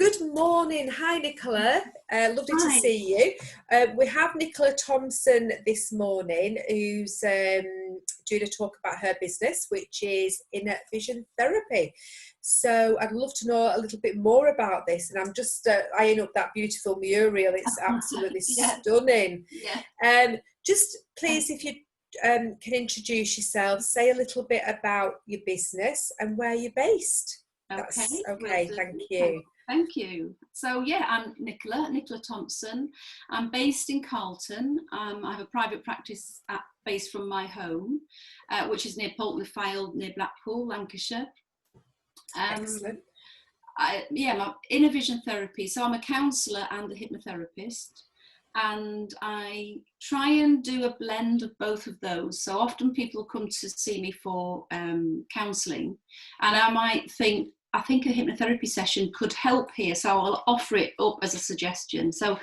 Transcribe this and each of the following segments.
Good morning. Hi, Nicola. Lovely to see you. We have Nicola Thompson this morning, who's doing a talk about her business, which is inner vision therapy. So I'd love to know a little bit more about this. And I'm just eyeing up that beautiful mural. It's absolutely stunning. Yeah. Just please, if you can introduce yourself, say a little bit about your business and where you're based. Okay. Thank you. Thank you. So yeah, I'm Nicola Thompson. I'm based in Carlton. I have a private practice based from my home, which is near Polton-le-Fyle, near Blackpool, Lancashire. Excellent. My inner vision therapy. So I'm a counsellor and a hypnotherapist. And I try and do a blend of both of those. So often people come to see me for counselling, and I might think, I think a hypnotherapy session could help here, so I'll offer it up as a suggestion. So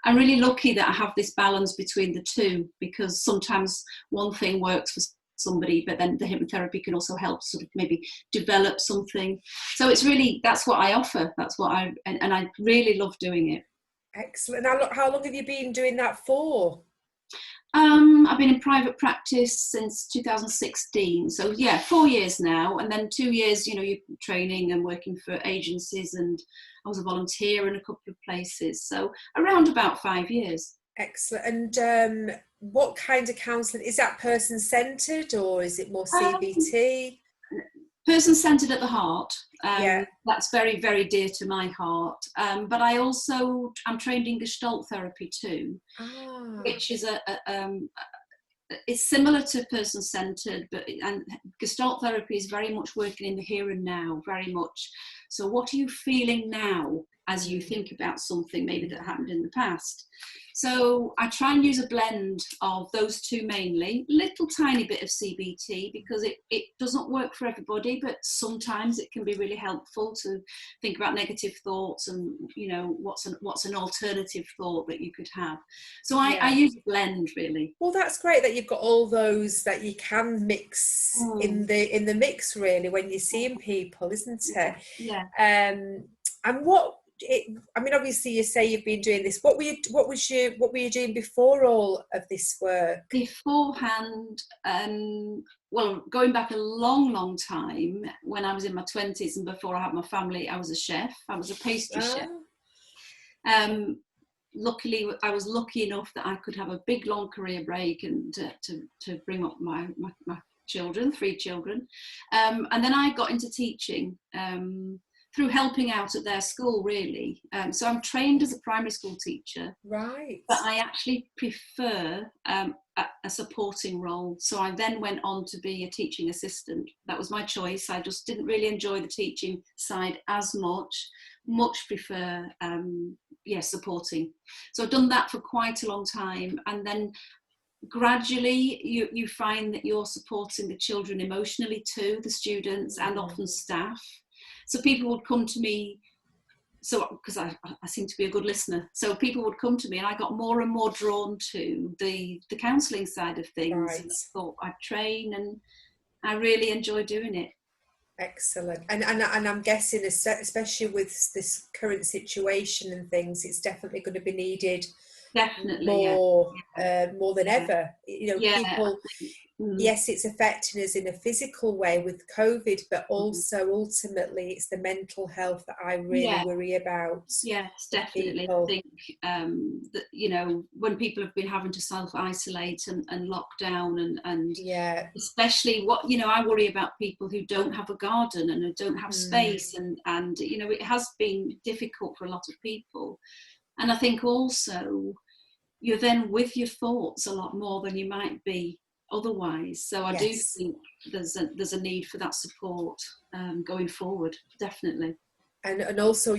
I'm really lucky that I have this balance between the two, because sometimes one thing works for somebody, but then the hypnotherapy can also help sort of maybe develop something. So it's really, that's what I offer. That's what and I really love doing it. Excellent. How long have you been doing that for? I've been in private practice since 2016. So yeah, 4 years now. And then 2 years, you're training and working for agencies, and I was a volunteer in a couple of places. So around about 5 years. Excellent. And what kind of counselling? Is that person-centred or is it more CBT? Person-centred at the heart. That's very, very dear to my heart. But I'm trained in Gestalt therapy too, which is it's similar to person-centred, and Gestalt therapy is very much working in the here and now, very much. So what are you feeling now as you think about something maybe that happened in the past? So I try and use a blend of those two mainly, little tiny bit of CBT, because it doesn't work for everybody, but sometimes it can be really helpful to think about negative thoughts and, what's an alternative thought that you could have. So I use a blend really. Well, that's great that you've got all those that you can mix in the mix really when you're seeing people, isn't it? Yeah. And obviously you say you've been doing this. What were you doing before all of this work? Beforehand, going back a long time, when I was in my 20s and before I had my family, I was a chef. I was a pastry chef. Luckily, I was lucky enough that I could have a big long career break and to bring up my children, 3 children, and then I got into teaching. Through helping out at their school, really. So I'm trained as a primary school teacher. Right. But I actually prefer a supporting role. So I then went on to be a teaching assistant. That was my choice. I just didn't really enjoy the teaching side as much. Much prefer, supporting. So I've done that for quite a long time. And then gradually you find that you're supporting the children emotionally too, the students and often staff. So people would come to me, because I seem to be a good listener, so people would come to me and I got more and more drawn to the counselling side of things. Right. And I thought I'd train, and I really enjoy doing it. Excellent. And I'm guessing, especially with this current situation and things, it's definitely going to be needed more than ever. People, yes, it's affecting us in a physical way with COVID, but also ultimately it's the mental health that I really worry about. Yes, definitely. I think that when people have been having to self-isolate and lock down and especially I worry about people who don't have a garden and who don't have space and it has been difficult for a lot of people. And I think also you're then with your thoughts a lot more than you might be otherwise. So I do think there's a need for that support going forward, definitely. And also,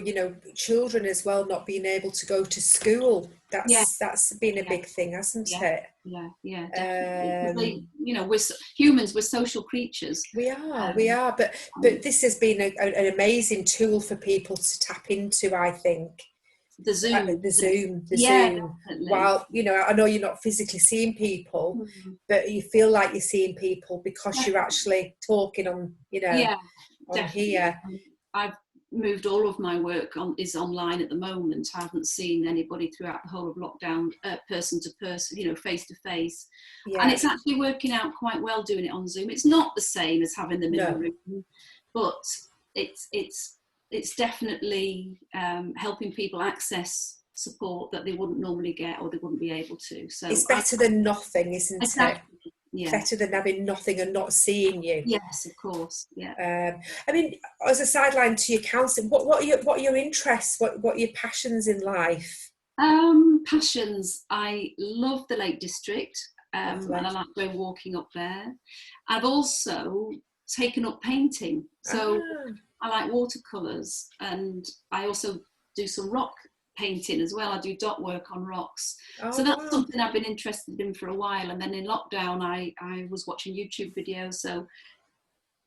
children as well not being able to go to school. That's been a big thing, hasn't it? Yeah, definitely. We're humans, we're social creatures. We are. But this has been an amazing tool for people to tap into, I think. The Zoom. Definitely. While I know you're not physically seeing people, but you feel like you're seeing people because you're actually talking on, on here. moved all of my work is online at the moment. I haven't seen anybody throughout the whole of lockdown, person to person, face to face. And it's actually working out quite well doing it on Zoom. It's not the same as having them in the room, but it's definitely helping people access support that they wouldn't normally get or they wouldn't be able to. So it's better than nothing, isn't it? Yeah. Better than having nothing and not seeing you. Yes, of course. Yeah. I mean, as a sideline to your counselling, what are your interests? What are your passions in life? Passions. I love the Lake District, and I like going walking up there. I've also taken up painting, so I like watercolours, and I also do some rock painting as well. I do dot work on rocks, so that's something I've been interested in for a while. And then in lockdown I was watching YouTube videos, so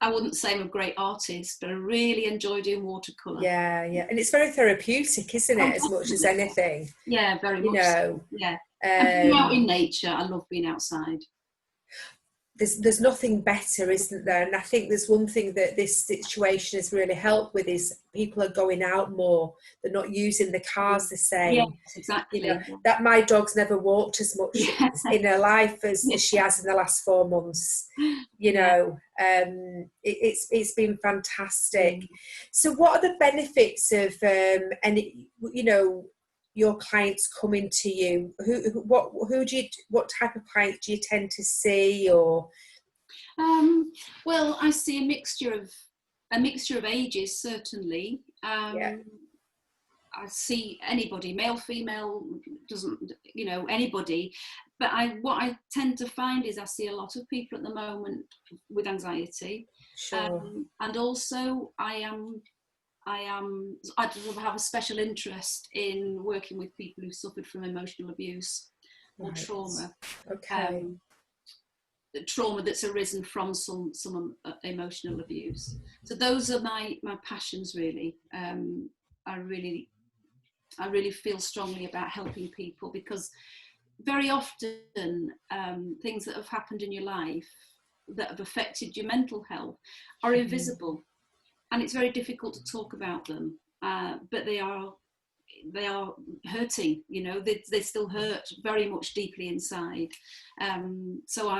I wouldn't say I'm a great artist, but I really enjoy doing watercolour. Yeah, and it's very therapeutic, isn't it, as much as anything? Yeah, very much so. Yeah. And being out in nature, I love being outside. There's nothing better, isn't there? And I think there's one thing that this situation has really helped with is people are going out more. They're not using the cars the same. Yes, exactly. That my dog's never walked as much in her life as she has in the last 4 months. It's been fantastic. So what are the benefits of your clients coming to you? What type of clients do you tend to see? Or well, I see a mixture of ages, certainly. I see anybody, male, female, doesn't, anybody. But what I tend to find is I see a lot of people at the moment with anxiety. Sure. And also I have a special interest in working with people who suffered from emotional abuse or trauma. Okay. Trauma that's arisen from some emotional abuse. So those are my passions, really. I really feel strongly about helping people, because very often things that have happened in your life that have affected your mental health are invisible. And it's very difficult to talk about them, but they are hurting. They still hurt very much deeply inside. So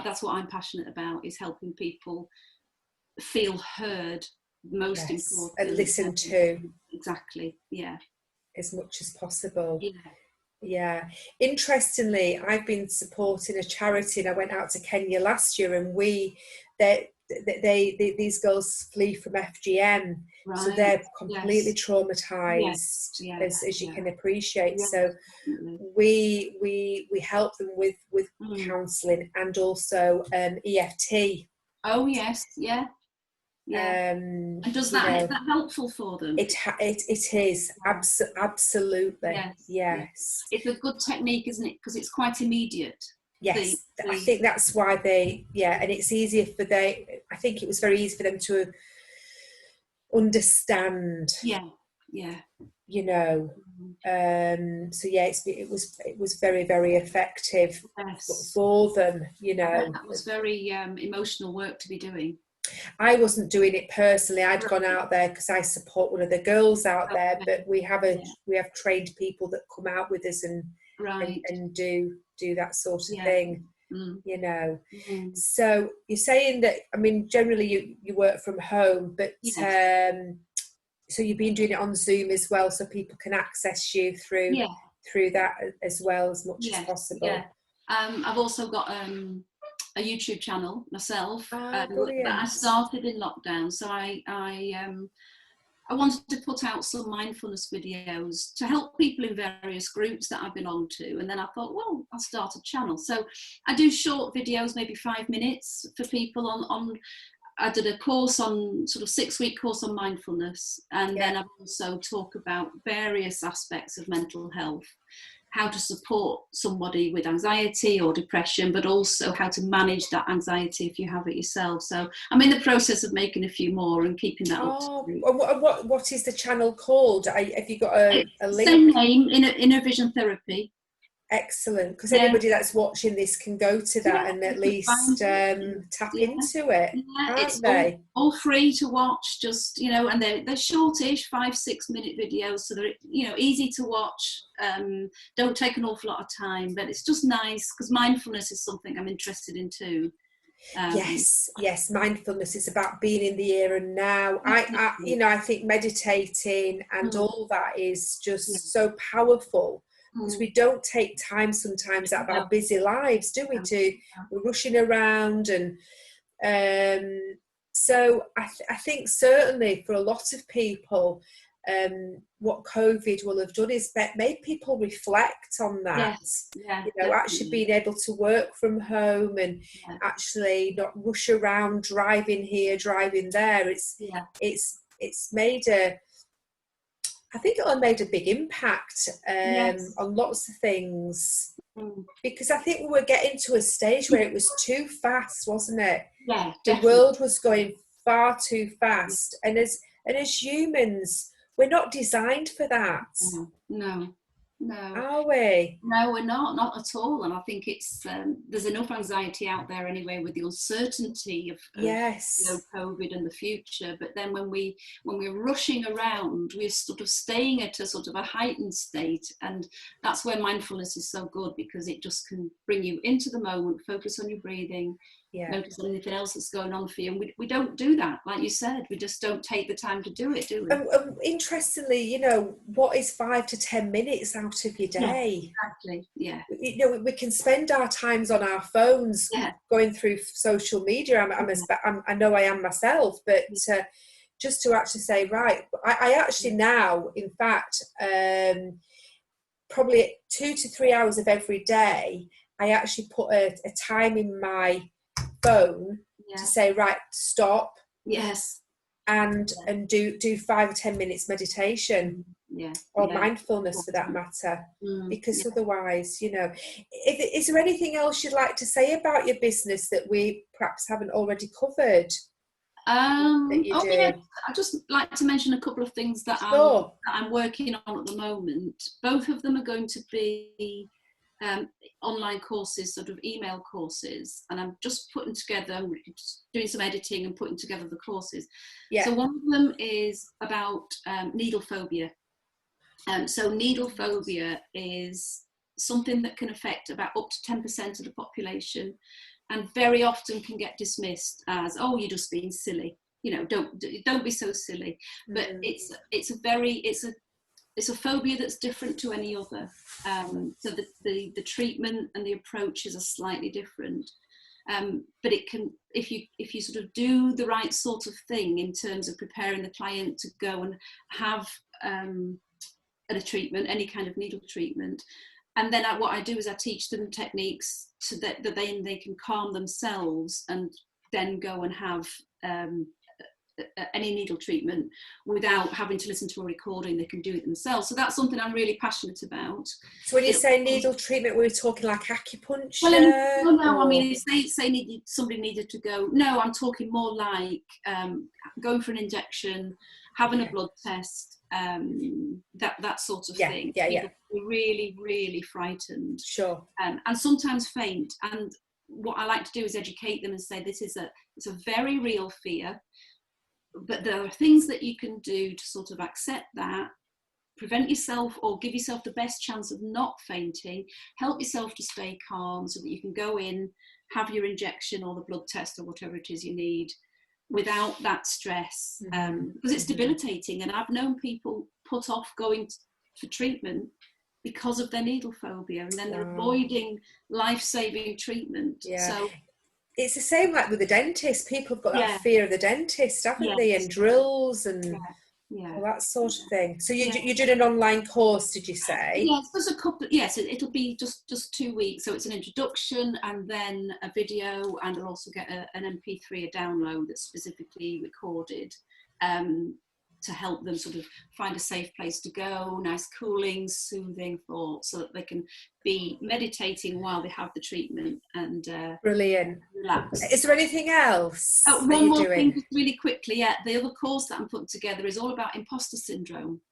that's what I'm passionate about, is helping people feel heard, most important, and listened to. Exactly. Yeah. As much as possible. Yeah. Yeah. Interestingly, I've been supporting a charity, and I went out to Kenya last year, and these girls flee from FGM, so they're completely traumatized, as you can appreciate. So we help them with counselling and also EFT. Oh yes, yeah. And does that is that helpful for them? It is absolutely. Yes. It's a good technique, isn't it? Because it's quite immediate. Yes, I think that's why and it's easier I think it was very easy for them to understand. Yeah. So it was very, very effective for them. That was very emotional work to be doing. I wasn't doing it personally. I'd gone out there because I support one of the girls out there, but we have trained people that come out with us and do that sort of thing. So you're saying that, I mean, generally you work from home, but so you've been doing it on Zoom as well, so people can access you through that as well, as much as possible. I've also got a YouTube channel myself that I started in lockdown. So I wanted to put out some mindfulness videos to help people in various groups that I belong to. And then I thought, well, I'll start a channel. So I do short videos, maybe 5 minutes, for people I did a course on, sort of 6-week course on mindfulness. And then I also talk about various aspects of mental health, how to support somebody with anxiety or depression, but also how to manage that anxiety if you have it yourself. So I'm in the process of making a few more and keeping that up. What is the channel called? Have you got a link? Same name, Inner Vision Therapy. Excellent, because anybody that's watching this can go to that and at least tap into it, it's they? All free to watch, just, you know, and they're shortish, 5-6 minute videos, so they're, you know, easy to watch, don't take an awful lot of time, but it's just nice, because mindfulness is something I'm interested in too. Yes, mindfulness is about being in the here and now. I think meditating and all that is just so powerful, because we don't take time sometimes out of our busy lives, do we? We're rushing around, and so I think certainly for a lot of people, what COVID will have done is made people reflect on that. Actually being able to work from home and actually not rush around, driving here, driving there. It's made I think it'll have made a big impact on lots of things, because I think we were getting to a stage where it was too fast, wasn't it? Yeah, the world was going far too fast, and as humans, we're not designed for that. No. Are we? No, we're not at all. And I think it's there's enough anxiety out there anyway, with the uncertainty of COVID and the future. But then when we're rushing around, we're sort of staying at a sort of a heightened state, and that's where mindfulness is so good, because it just can bring you into the moment, focus on your breathing. Notice anything else that's going on for you. And we don't do that, like you said. We just don't take the time to do it, do we? Interestingly, you know, what is 5 to 10 minutes out of your day? Exactly. Yeah. You know, we can spend our times on our phones, going through social media. I know I am myself, but just to actually say, right, I actually now, in fact, probably 2 to 3 hours of every day, I actually put a time in my phone to say, right, stop, and do 5 or 10 minutes meditation, or mindfulness for that matter, because otherwise, you know, is there anything else you'd like to say about your business that we perhaps haven't already covered? I'd just like to mention a couple of things that I'm working on at the moment. Both of them are going to be online courses, sort of email courses, and I'm just putting together, doing some editing and putting together the courses. So one of them is about needlephobia. So needlephobia is something that can affect about up to 10% of the population, and very often can get dismissed as, oh, you're just being silly, you know, don't be so silly. But it's a phobia that's different to any other. So the treatment and the approaches are slightly different. But it can, if you sort of do the right sort of thing in terms of preparing the client to go and have a treatment, any kind of needle treatment, and then what I do is I teach them techniques so that they can calm themselves, and then go and have any needle treatment without having to listen to a recording. They can do it themselves. So that's something I'm really passionate about. So when you say needle treatment, we're talking like acupuncture? Well, no, I mean, say somebody needed to go, no, I'm talking more like going for an injection, having a blood test, that sort of thing. People are really, really frightened. Sure. And sometimes faint. And what I like to do is educate them and say, it's a very real fear, but there are things that you can do to sort of accept that, prevent yourself or give yourself the best chance of not fainting, help yourself to stay calm so that you can go in, have your injection or the blood test or whatever it is you need without that stress, because it's debilitating. And I've known people put off going for treatment because of their needle phobia, and then they're avoiding life-saving treatment. So it's the same like with the dentist. People have got that fear of the dentist, haven't they? And drills and all that sort of thing. So you did an online course, did you say? Yes, there's a couple. Yes, it'll be just 2 weeks. So it's an introduction and then a video, and I'll also get an MP3, a download that's specifically recorded to help them sort of find a safe place to go, nice cooling, soothing thoughts, so that they can be meditating while they have the treatment and brilliant. Relax. Is there anything else? One more thing, just really quickly. The other course that I'm putting together is all about imposter syndrome.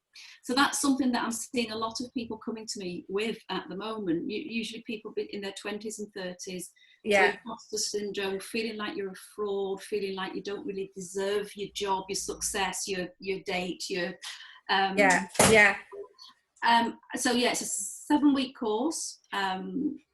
So that's something that I'm seeing a lot of people coming to me with at the moment. Usually people in their 20s and 30s. So imposter syndrome, feeling like you're a fraud, feeling like you don't really deserve your job, your success, your date, your so it's a 7-week course.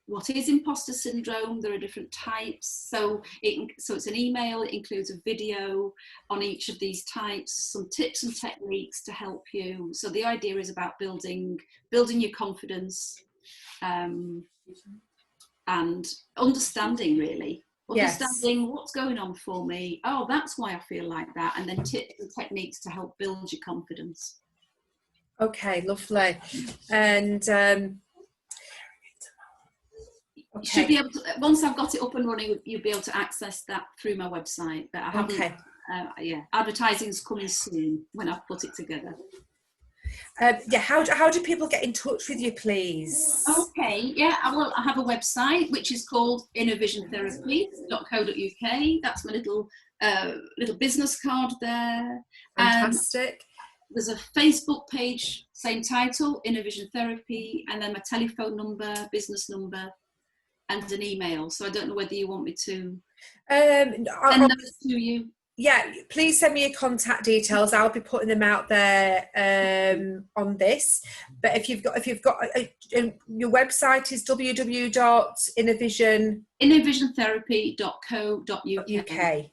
What is imposter syndrome? There are different types. So it's an email. It includes a video on each of these types, some tips and techniques to help you. So the idea is about building your confidence, and understanding what's going on for me. Oh, that's why I feel like that. And then tips and techniques to help build your confidence. Okay, lovely. And you should be able to, once I've got it up and running, you'll be able to access that through my website. But I haven't. Advertising's coming soon when I've put it together. How do people get in touch with you, please? Okay, I have a website which is called innervisiontherapy.co.uk. That's my little business card there. Fantastic. There's a Facebook page, same title, Inner Vision Therapy, and then my telephone number, business number, and an email. So I don't know whether you want me to send those to you. Yeah, please send me your contact details. I'll be putting them out there on this. But if you've got your website is innervisiontherapy.co.uk.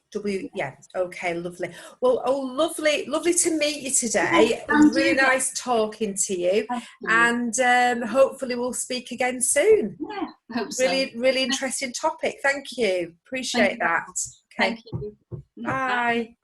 Okay, lovely. Well, lovely to meet you today. Really nice talking to you. And hopefully we'll speak again soon. Yeah, I hope so. Really interesting topic. Thank you. Appreciate that. Okay. Thank you. Bye.